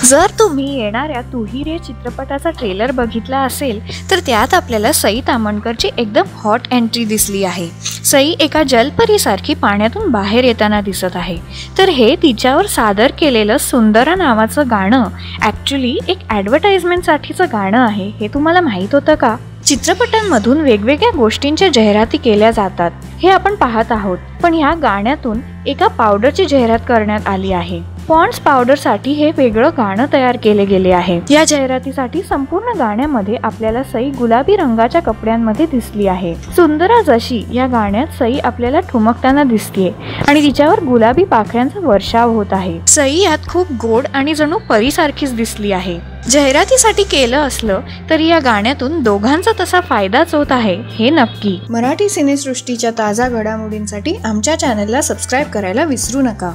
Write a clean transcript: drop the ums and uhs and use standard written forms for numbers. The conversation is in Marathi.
जर तुम्ही येणाऱ्या तू ही रे चित्रपटाचा ट्रेलर बघितला असेल तर त्यात आपल्याला सई तामणकरची एकदम हॉट एंट्री दिसली आहे। सई एका जलपरीसारखी पाण्यातून बाहेर येताना दिसत आहे। तर हे तिच्यावर सादर केलेलं सुंदरा नावाचं गाणं ॲक्च्युली एक ॲडव्हर्टाइजमेंटसाठीचं गाणं आहे। हे तुम्हाला माहीत होतं का? चित्रपटांमधून वेगवेगळ्या गोष्टींच्या जाहिराती केल्या जातात हे आपण पाहत आहोत, पण ह्या गाण्यातून एका पावडरची जाहिरात करण्यात आली आहे। पॉन्ड्स पावडरसाठी हे वेगळं गाणं तयार केले गेले आहे। या जाहिरातीसाठी संपूर्ण गाण्यामध्ये आपल्याला सई गुलाबी रंगाच्या कपड्यांमध्ये दिसली आहे। सुंदरा जशी या गाण्यात सई आपल्याला ठुमकताना दिसतेय आणि तिच्यावर गुलाबी पाखऱ्यांचा वर्षाव होत आहे। सई यात खूप गोड आणि जणू परीसारखीच दिसली आहे। जाहिरातीसाठी केलं असलं तरी या गाण्यातून दोघांचा तसा फायदाच होत आहे हे नक्की। मराठी सिनेसृष्टीच्या ताजा घडामोडींसाठी आमच्या चॅनलला सबस्क्राईब करायला विसरू नका।